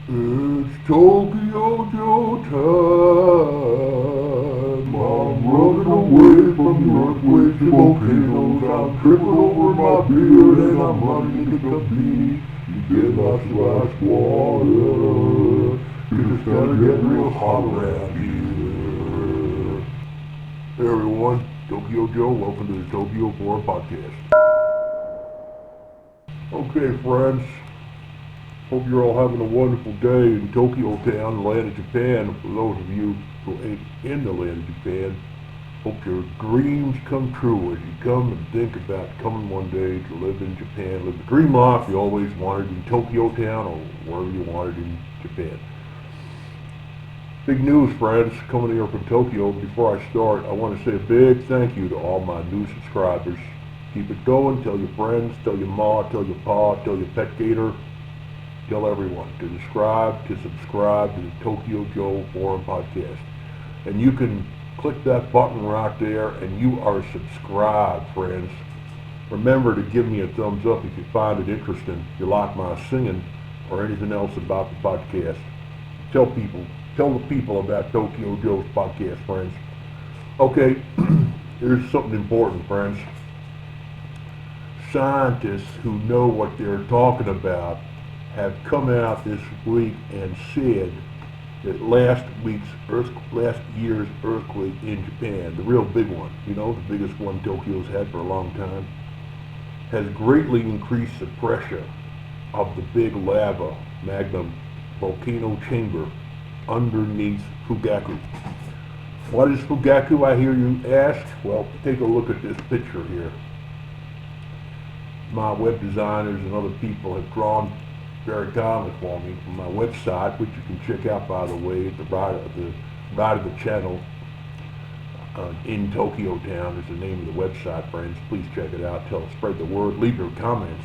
It's Tokyo Joe time. I'm running away from the earthquakes and volcanoes. I'm tripping over my beard and I'm running to get some tea. You get lots of ice water. Cause it's gonna get real hot around here. Hey everyone, Tokyo Joe, welcome to the Tokyo 4 podcast. Okay friends, hope you're all having a wonderful day in Tokyo Town, the land of Japan. For those of you who ain't in the land of Japan, hope your dreams come true as you come and think about coming one day to live in Japan. Live the dream life you always wanted in Tokyo Town or wherever you wanted in Japan. Big news, friends, coming here from Tokyo. Before I start, I want to say a big thank you to all my new subscribers. Keep it going. Tell your friends, tell your ma, tell your pa, tell your pet gator. Tell everyone to subscribe to the Tokyo Joe Forum Podcast. And you can click that button right there and you are subscribed, friends. Remember to give me a thumbs up if you find it interesting, if you like my singing or anything else about the podcast. Tell the people about Tokyo Joe's podcast, friends. Okay, here's something important, friends. Scientists who know what they're talking about have come out this week and said that last year's earthquake in Japan, the real big one, the biggest one Tokyo's had for a long time, has greatly increased the pressure of the big magma volcano chamber underneath Fugaku. What is Fugaku, I hear you ask? Well, take a look at this picture here. My web designers and other people have drawn very kindly for me from my website, which you can check out, by the way, at the right of the channel. In Tokyo Town is the name of the website, friends. Please check it out. Spread the word. Leave your comments.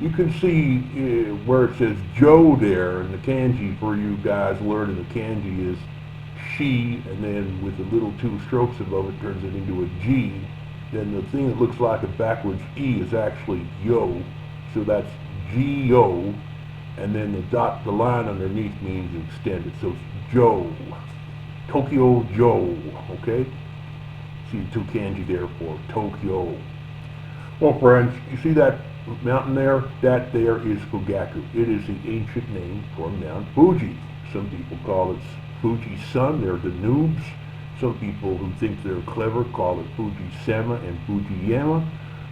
You can see where it says Joe there, and the kanji for you guys learning the kanji is she, and then with the little two strokes above it turns it into a G. Then the thing that looks like a backwards E is actually yo, so that's G-O, and then the line underneath means extended, so it's Joe, Tokyo Joe, okay? See the two kanji there for Tokyo. Well, friends, you see that mountain there? That there is Fugaku. It is the ancient name for Mount Fuji. Some people call it Fuji Sun. They're the noobs. Some people who think they're clever call it Fuji Sama and Fuji Yama.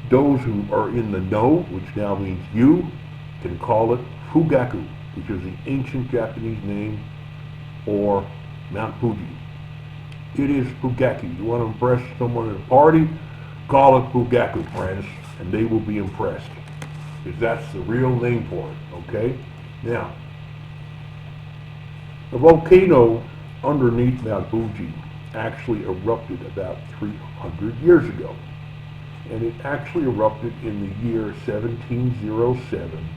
Those who are in the know, which now means you, can call it Fugaku, which is the ancient Japanese name for Mount Fuji. It is Fugaku. You want to impress someone at a party? Call it Fugaku, friends, and they will be impressed, because that's the real name for it, okay? Now, the volcano underneath Mount Fuji actually erupted about 300 years ago. And it actually erupted in the year 1707.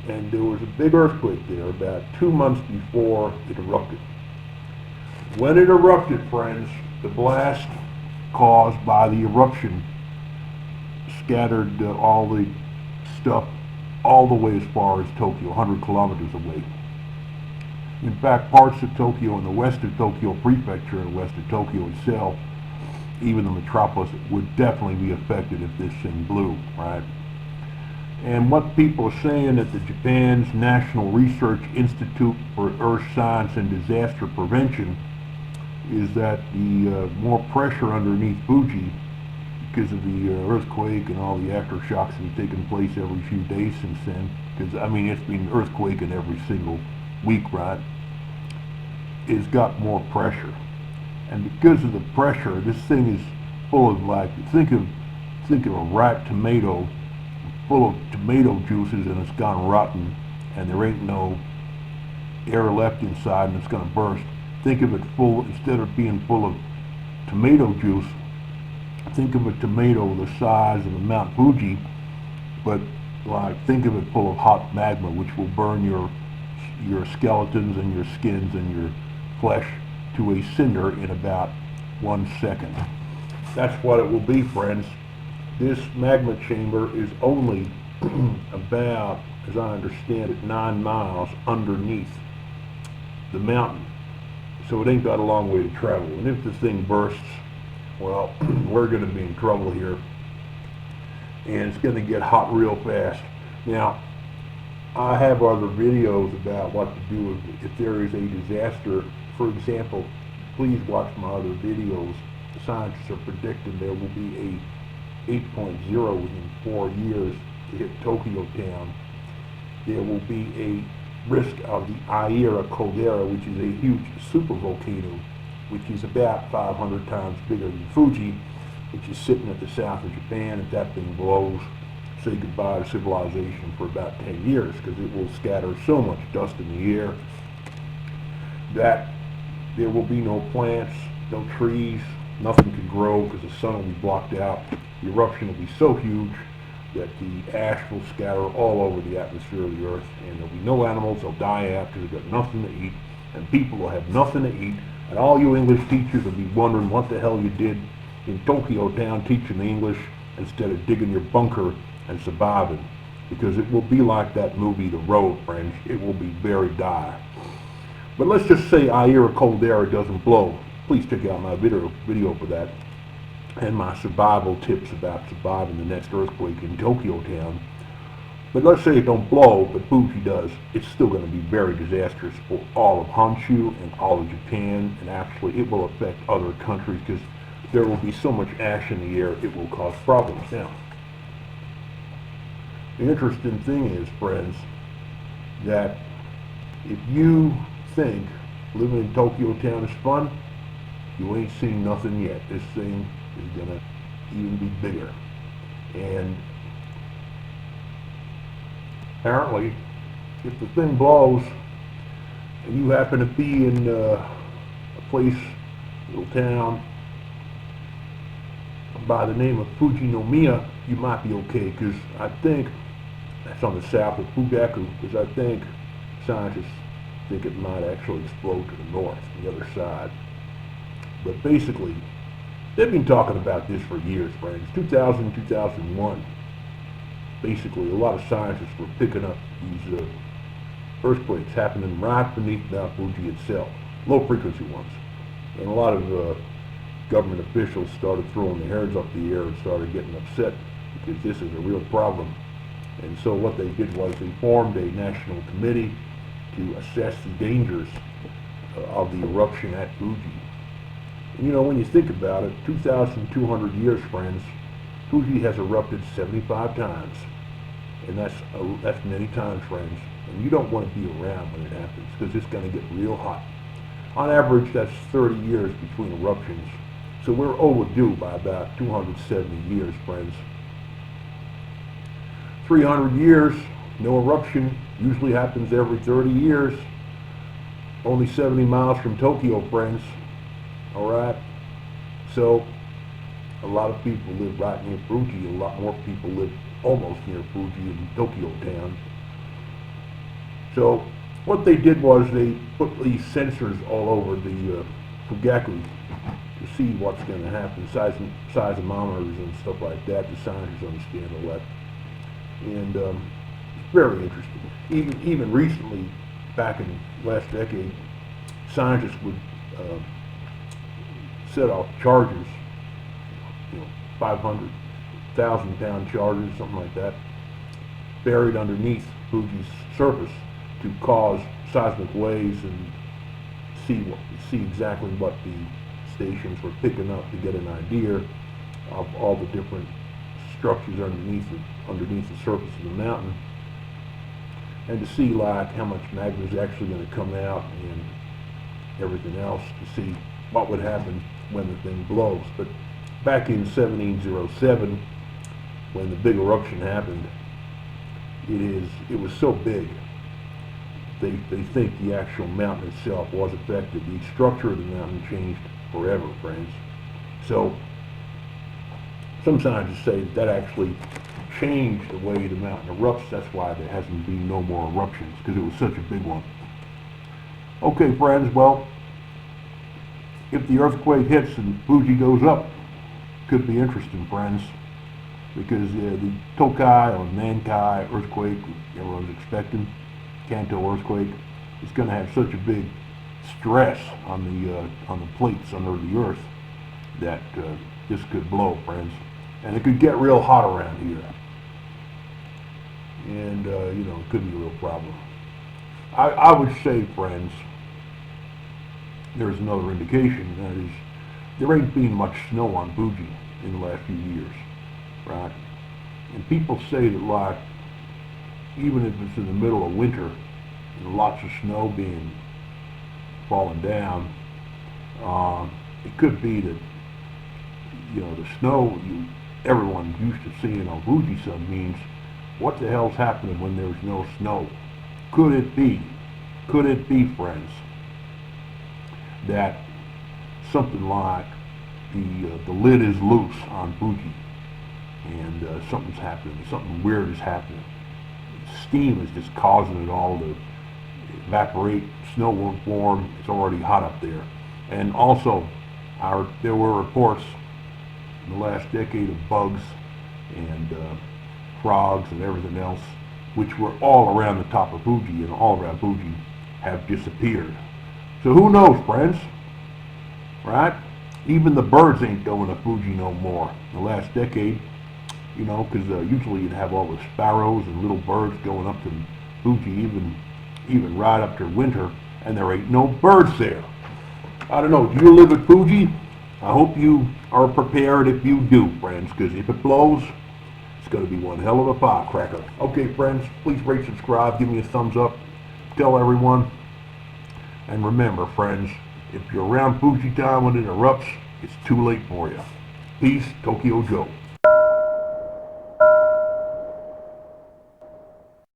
And there was a big earthquake there about 2 months before it erupted. When it erupted, friends, the blast caused by the eruption scattered all the stuff all the way as far as Tokyo, 100 kilometers away. In fact, parts of Tokyo and the west of Tokyo Prefecture and west of Tokyo itself, even the metropolis, would definitely be affected if this thing blew, right? And what people are saying at the Japan's National Research Institute for Earth Science and Disaster Prevention is that the more pressure underneath Fuji, because of the earthquake and all the aftershocks that have taken place every few days since then, because it's been earthquaking every single week, right? It's got more pressure. And because of the pressure, this thing is full of, like, think of a ripe tomato full of tomato juices, and it's gone rotten, and there ain't no air left inside, and it's going to burst. Think of it full, instead of being full of tomato juice, think of a tomato the size of a Mount Fuji, but think of it full of hot magma, which will burn your skeletons and your skins and your flesh to a cinder in about 1 second. That's what it will be, friends. This magma chamber is only about as I understand it, 9 miles underneath the mountain. So it ain't got a long way to travel. And if this thing bursts, well, we're going to be in trouble here. And it's going to get hot real fast. Now, I have other videos about what to do if there is a disaster. For example, please watch my other videos. Scientists are predicting there will be a 8.0 within 4 years to hit Tokyo Town. There will be a risk of the Aira caldera, which is a huge supervolcano, which is about 500 times bigger than Fuji, which is sitting at the south of Japan. If that thing blows, say goodbye to civilization for about 10 years, because it will scatter so much dust in the air that there will be no plants, no trees, nothing can grow because the sun will be blocked out. The eruption will be so huge that the ash will scatter all over the atmosphere of the earth, and there'll be no animals. They'll die out because they've got nothing to eat, and people will have nothing to eat, and all you English teachers will be wondering what the hell you did in Tokyo Town teaching the English instead of digging your bunker and surviving, because it will be like that movie The Road, friends. It will be very dire. But let's just say Aira caldera doesn't blow. Please check out my video for that, and my survival tips about surviving the next earthquake in Tokyo Town. But let's say it don't blow, but Fuji does. It's still going to be very disastrous for all of Honshu and all of Japan, and actually it will affect other countries because there will be so much ash in the air it will cause problems. Now, the interesting thing is, friends, that if you think living in Tokyo Town is fun, you ain't seen nothing yet. This thing is gonna even be bigger. And apparently, if the thing blows and you happen to be in a place, little town by the name of Fujinomiya, you might be okay, because I think that's on the south of Fugaku, because I think scientists think it might actually explode to the north, the other side. But basically, they've been talking about this for years, friends. 2000, 2001. Basically, a lot of scientists were picking up these earthquakes happening right beneath Mount Fuji itself, low-frequency ones. And a lot of government officials started throwing their hands up the air and started getting upset because this is a real problem. And so what they did was they formed a national committee to assess the dangers of the eruption at Fuji. And you know, when you think about it, 2,200 years, friends, Fuji has erupted 75 times. And that's many times, friends. And you don't want to be around when it happens, because it's going to get real hot. On average, that's 30 years between eruptions. So we're overdue by about 270 years, friends. 300 years, no eruption, usually happens every 30 years. Only 70 miles from Tokyo, friends. Alright? So, a lot of people live right near Fuji. A lot more people live almost near Fuji in Tokyo Town. So, what they did was they put these sensors all over the Fugaku to see what's going to happen, seismometers and stuff like that. The scientists understand all that. And it's very interesting. Even recently, back in last decade, scientists would set off chargers, 500,000 pound chargers, something like that, buried underneath Fuji's surface to cause seismic waves and see exactly what the stations were picking up, to get an idea of all the different structures underneath the surface of the mountain, and to see like how much magma is actually going to come out and everything else, to see what would happen when the thing blows. But back in 1707, when the big eruption happened, it was so big, they think the actual mountain itself was affected. The structure of the mountain changed forever, friends. So some scientists say that actually changed the way the mountain erupts. That's why there hasn't been no more eruptions, because it was such a big one. Okay, friends, well, if the earthquake hits and Fuji goes up, could be interesting, friends. because the Tokai or Nankai earthquake everyone's expecting, Kanto earthquake, is going to have such a big stress on the plates under the earth that this could blow, friends, and it could get real hot around here, and it could be a real problem. I would say, friends, there's another indication, that is, there ain't been much snow on Fuji in the last few years, right? And people say that, like, even if it's in the middle of winter, and lots of snow falling down, it could be that, the snow everyone's used to seeing on Fuji Sama means, what the hell's happening when there's no snow? Could it be, friends, that something like the lid is loose on Fuji, and something's happening, something weird is happening. Steam is just causing it all to evaporate, snow won't form, it's already hot up there. And also, there were reports in the last decade of bugs and frogs and everything else, which were all around the top of Fuji and all around Fuji, have disappeared. So who knows, friends, right? Even the birds ain't going to Fuji no more. In the last decade, because usually you'd have all the sparrows and little birds going up to Fuji, even right up to winter, and there ain't no birds there. I don't know, do you live at Fuji? I hope you are prepared if you do, friends, because if it blows, it's going to be one hell of a firecracker. Okay, friends, please rate, subscribe, give me a thumbs up, tell everyone, and remember, friends, if you're around Fuji time when it erupts, it's too late for you. Peace, Tokyo Joe.